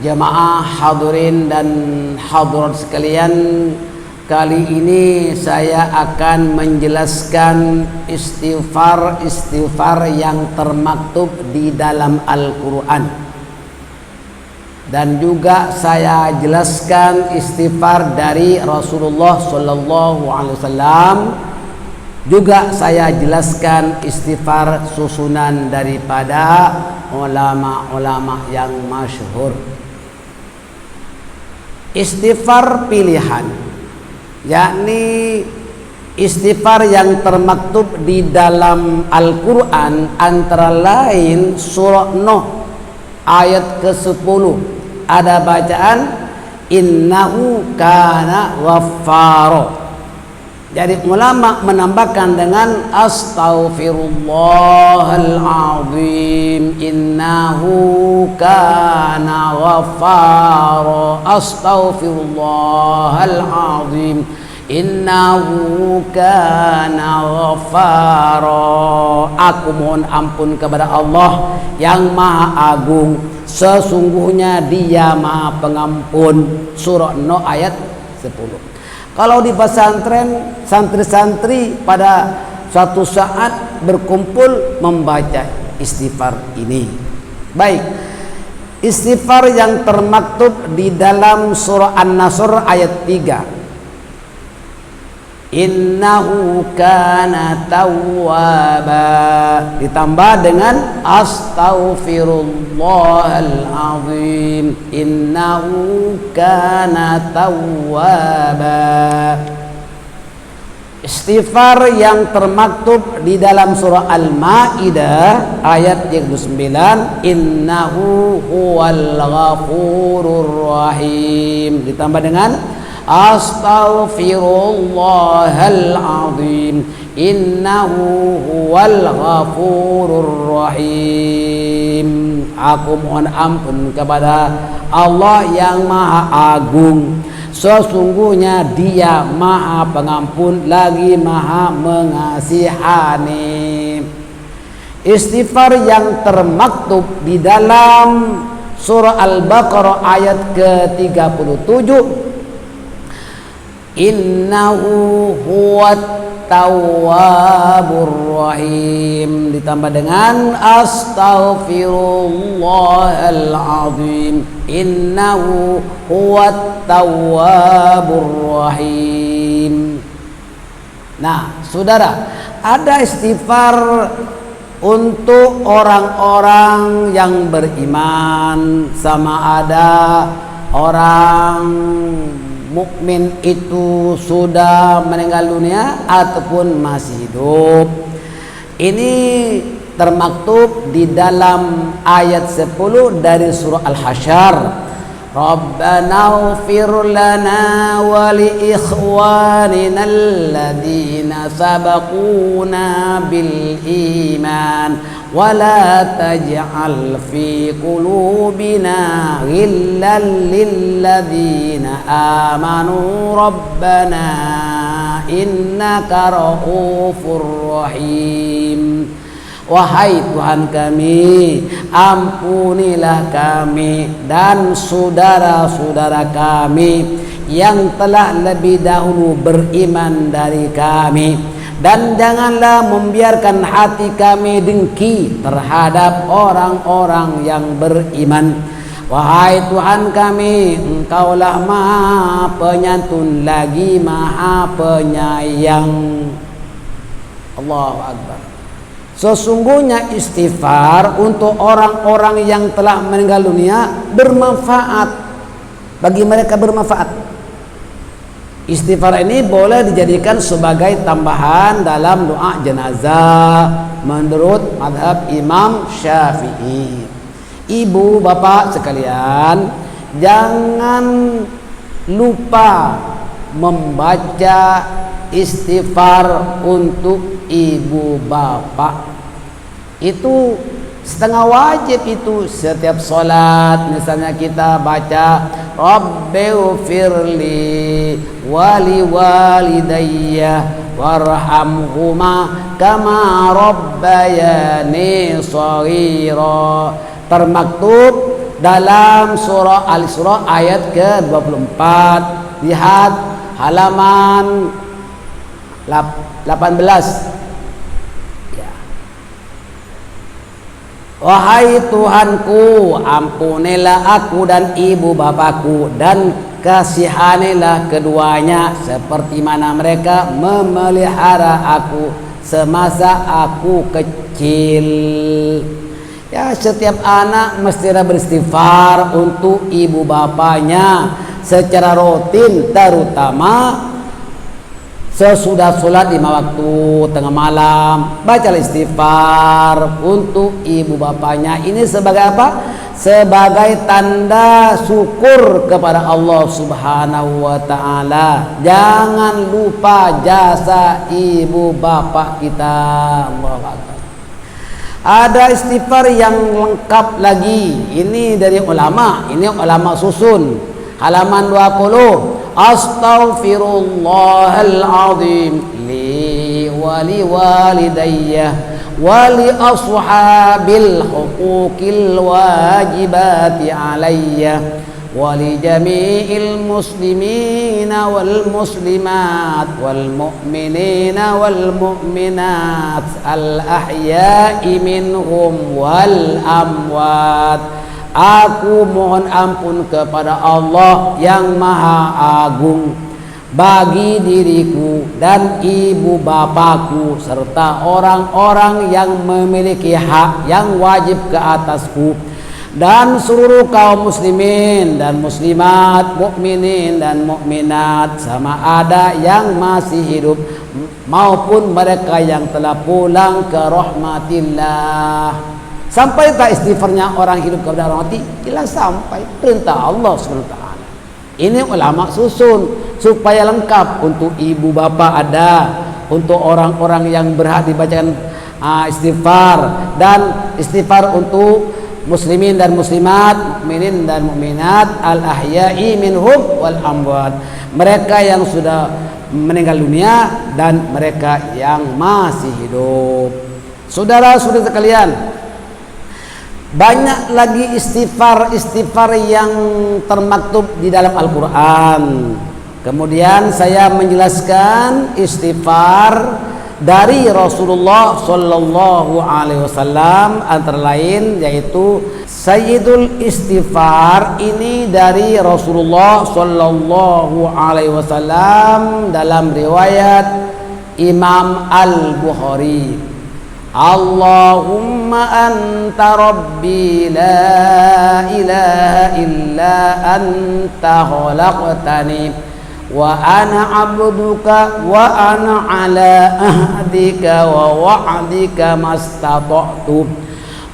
Jamaah hadirin dan hadirat sekalian, kali ini saya akan menjelaskan istighfar yang termaktub di dalam Al-Quran, dan juga saya jelaskan istighfar dari Rasulullah Sallallahu Alaihi Wasallam. Juga saya jelaskan istighfar susunan daripada ulama-ulama yang masyhur. Istighfar pilihan, yakni istighfar yang termaktub di dalam Al-Quran, antara lain surah Nuh ayat ke-10 ada bacaan innahu kana ghaffara. Jadi ulama menambahkan dengan astaghfirullahalazim innahu kana ghaffara, astaghfirullahalazim innahu kana ghaffara. Aku mohon ampun kepada Allah yang Maha Agung, sesungguhnya Dia Maha Pengampun. Surah Nuh ayat 10. Kalau di pesantren, santri-santri pada suatu saat berkumpul membaca istighfar ini. Baik, istighfar yang termaktub di dalam surah An-Nasr ayat 3. Innahu kana tawwaba, ditambah dengan astaghfirullahalazim innahu kana tawwaba. Istighfar yang termaktub di dalam surah Al-Maidah ayat yang ke-9, innahu huwal ghafurur rahim, ditambah dengan astaghfirullahalazim innahu huwal ghafurur rahim. Aku mohon ampun kepada Allah yang Maha Agung, sesungguhnya Dia Maha Pengampun lagi Maha Mengasihani. Istighfar yang termaktub di dalam surah Al-Baqarah ayat ke-37, innahu huwat tawwabur rahim, ditambah dengan astaghfirullahalazim innahu huwat tawwabur rahim. Nah, saudara, ada istighfar untuk orang-orang yang beriman, sama ada orang mukmin itu sudah meninggal dunia ataupun masih hidup. Ini termaktub di dalam ayat 10 dari surah Al-Hasyr. Rabbana ighfir lana wa li ikhwanina alladhina sabaquna bil iman wa la taj'al fi qulubina ghillan lil ladzina amanu rabbana innaka ra'ufur rahim. Wahai Tuhan kami, ampunilah kami dan saudara-saudara kami yang telah lebih dahulu beriman dari kami, dan janganlah membiarkan hati kami dengki terhadap orang-orang yang beriman. Wahai Tuhan kami, Engkaulah Maha Penyantun lagi Maha Penyayang. Allahu Akbar. Sesungguhnya istighfar untuk orang-orang yang telah meninggal dunia bermanfaat, bagi mereka bermanfaat. Istighfar ini boleh dijadikan sebagai tambahan dalam doa jenazah menurut mazhab Imam Syafi'i. Ibu bapak sekalian, jangan lupa membaca istighfar untuk ibu bapak. Itu setengah wajib, itu setiap sholat. Misalnya kita baca Rabbighfirli wali walidayya warhamhuma kama rabbayani shaghira, termaktub dalam surah Al-Isra ayat ke-24. Lihat halaman 18. Ya. Wahai Tuhanku, ampunilah aku dan ibu bapakku dan kasihanilah keduanya seperti mana mereka memelihara aku semasa aku kecil. Ya, setiap anak mesti beristighfar untuk ibu bapaknya secara rutin, terutama sesudah sholat 5 waktu, tengah malam, bacalah istighfar untuk ibu bapaknya. Ini sebagai apa? Sebagai tanda syukur kepada Allah Subhanahu wa ta'ala. Jangan lupa jasa ibu bapak kita. Allahu Akbar. Ada istighfar yang lengkap lagi. Ini dari ulama. Ini ulama susun. Halaman 20. Astaghfirullahal azim li wa li walidayya wa li ashabil huquqil wajibati alayya wa li jami'il muslimina wal muslimat wal mu'minina wal mu'minat al ahya'i minhum wal amwat. Aku mohon ampun kepada Allah yang Maha Agung bagi diriku dan ibu bapakku serta orang-orang yang memiliki hak yang wajib ke atasku dan seluruh kaum muslimin dan muslimat, mukminin dan mukminat, sama ada yang masih hidup maupun mereka yang telah pulang ke rahmatillah. Sampai tak istighfarnya orang hidup kepada orang mati? Jelas sampai. Perintah Allah SWT. Ini ulama susun supaya lengkap. Untuk ibu bapa ada, untuk orang-orang yang berhak dibacakan istighfar, dan istighfar untuk muslimin dan muslimat, mukminin dan mukminat, al ahya'i minhum wal amwat, mereka yang sudah meninggal dunia dan mereka yang masih hidup. Saudara-saudara sekalian, banyak lagi istighfar yang termaktub di dalam Al-Quran. Kemudian saya menjelaskan istighfar dari Rasulullah Sallallahu Alaihi Wasallam, antara lain yaitu Sayyidul Istighfar. Ini dari Rasulullah Sallallahu Alaihi Wasallam dalam riwayat Imam Al-Bukhari. Allahumma anta rabbi la ilaha illa anta khalaqtani wa ana abduka wa ana ala ahdika wa wa'dika mastata'tu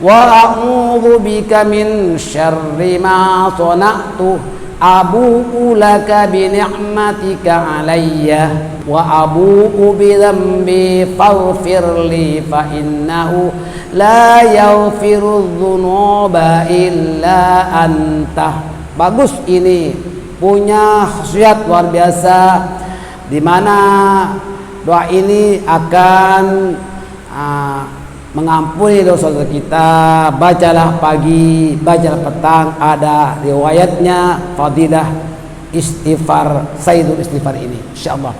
wa a'udzu bika min syarri ma sana'tu abu'u laka bi ni'matika alayya wa abu'u bi dhanbi faghfir li fa innahu la yaghfiru dzunuba illa anta. Bagus, ini punya khasiat luar biasa, di mana doa ini akan mengampuni dosa kita. Bacalah pagi, bacalah petang, ada riwayatnya fadilah istighfar, Sayyidul Istighfar ini, insyaallah.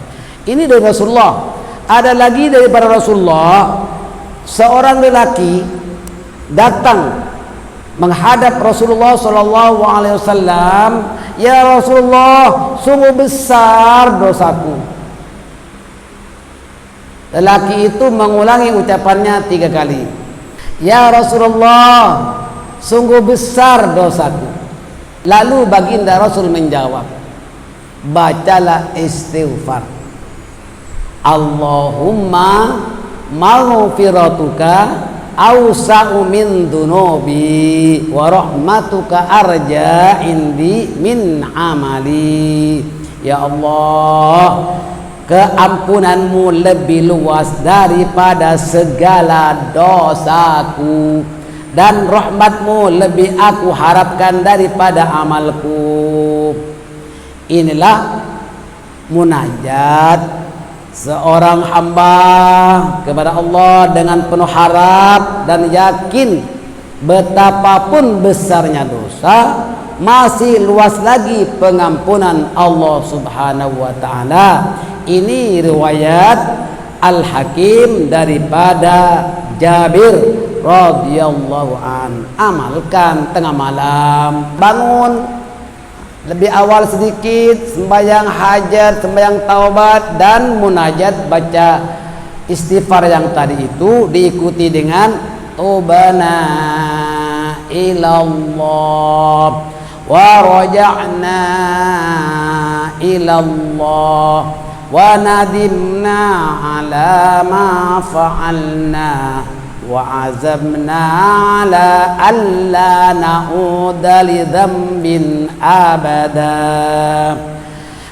Ini dari Rasulullah. Ada lagi daripada Rasulullah, seorang lelaki datang menghadap Rasulullah sallallahu alaihi wasallam, "Ya Rasulullah, sungguh besar dosaku." Lelaki itu mengulangi ucapannya 3 kali. "Ya Rasulullah, sungguh besar dosaku." Lalu baginda Rasul menjawab, "Bacalah istighfar. Allahumma maghfiratuka awsa'u min dunubi wa rahmatuka arja indi min amali." Ya Allah, keampunanmu lebih luas daripada segala dosaku, dan rahmatmu lebih aku harapkan daripada amalku. Inilah munajat seorang hamba kepada Allah dengan penuh harap dan yakin betapapun besarnya dosa, masih luas lagi pengampunan Allah Subhanahu wa taala. Ini riwayat Al-Hakim daripada Jabir radhiyallahu an. Amalkan tengah malam, bangun lebih awal sedikit, sembahyang hajat, sembahyang taubat dan munajat, baca istighfar yang tadi itu diikuti dengan tubana ilallah wa raja'na ilallah wa nadimna ala ma fa'alna wa azamna ala alla na'uda li dzambin abada.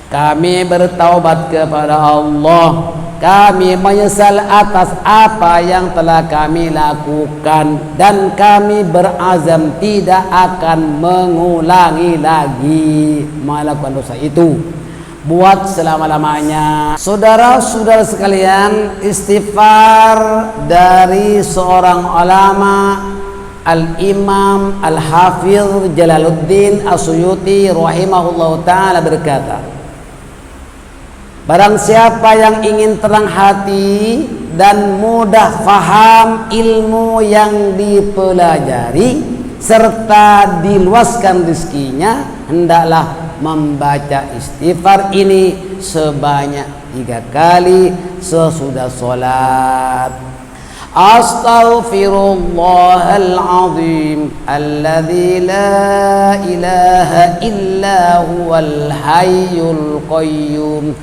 Kami bertaubat kepada Allah, kami menyesal atas apa yang telah kami lakukan, dan kami berazam tidak akan mengulangi lagi melakukan dosa itu buat selama-lamanya. Saudara-saudara sekalian, istighfar dari seorang ulama, Al-Imam Al-Hafidh Jalaluddin As-Suyuti rahimahullahu ta'ala berkata, barang siapa yang ingin terang hati dan mudah faham ilmu yang dipelajari serta diluaskan rezekinya, hendaklah membaca istighfar ini sebanyak 3 kali sesudah sholat. Astaghfirullahal azim alladzi la ilaha illa huwal hayyul qayyum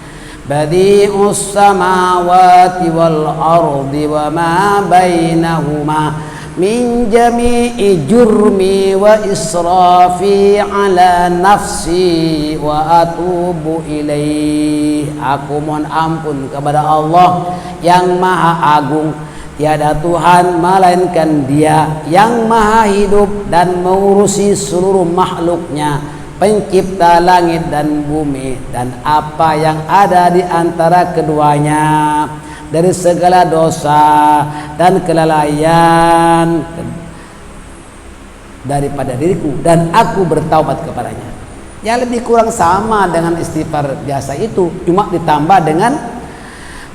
badi'us samawati wal ardi wa ma bainahuma min jami'i jurmi wa israfi ala nafsi wa atubu ilaih. Aku mohon ampun kepada Allah yang maha agung, tiada Tuhan melainkan Dia yang maha hidup dan mengurusi seluruh makhluknya, pencipta langit dan bumi dan apa yang ada di antara keduanya, dari segala dosa dan kelalaian daripada diriku, dan aku bertaubat kepadanya. Ya, lebih kurang sama dengan istighfar biasa itu, cuma ditambah dengan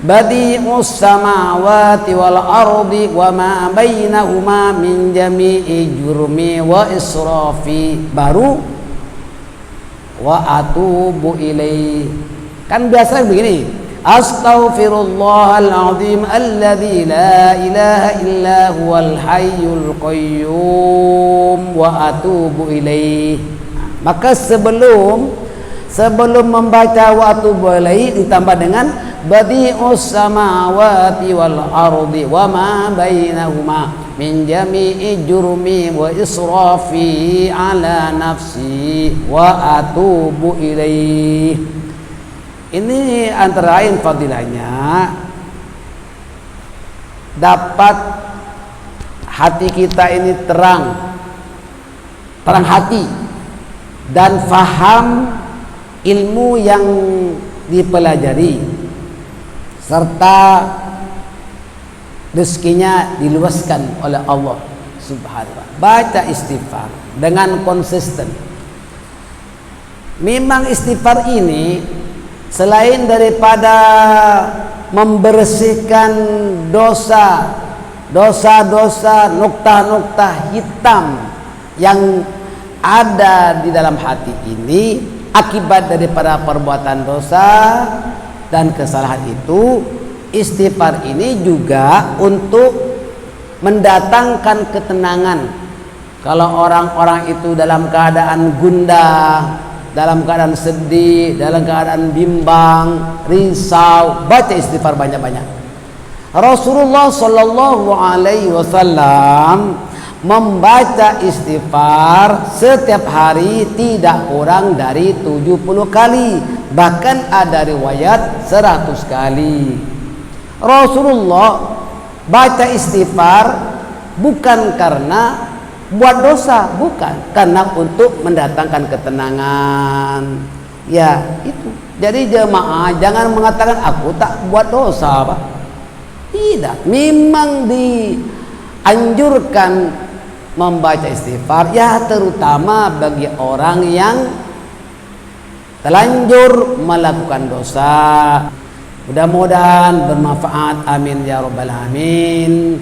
badi'us samawati wal ardi wa ma bainahuma min jami'i jurmi wa israfi, baru wa atubu ilaih. Kan biasa begini, astaghfirullahal azim alladzi la ilaha illa huwal hayyul qayyum wa atubu ilaih. Maka sebelum membaca wa atubu ilaih ditambah dengan badi'us samawati wal ardi wa ma bainahuma min jami'i jurmi wa israfi ala nafsi wa atubu ilaih. Ini antara lain fadilahnya, dapat hati kita ini terang hati dan faham ilmu yang dipelajari, serta rezekinya diluaskan oleh Allah Subhanahu wa ta'ala. Baca istighfar dengan konsisten. Memang istighfar ini selain daripada membersihkan dosa-dosa, nukta-nukta hitam yang ada di dalam hati ini akibat daripada perbuatan dosa dan kesalahan itu, istighfar ini juga untuk mendatangkan ketenangan. Kalau orang-orang itu dalam keadaan gundah, dalam keadaan sedih, dalam keadaan bimbang, risau, baca istighfar banyak-banyak. Rasulullah Shallallahu Alaihi Wasallam membaca istighfar setiap hari tidak kurang dari 70 kali, bahkan ada riwayat 100 kali. Rasulullah baca istighfar bukan karena buat dosa, bukan, karena untuk mendatangkan ketenangan. Ya, itu. Jadi jemaah jangan mengatakan aku tak buat dosa, Pak. Tidak, memang dianjurkan membaca istighfar, ya terutama bagi orang yang telanjur melakukan dosa. Mudah-mudahan bermanfaat, amin ya rabbal alamin.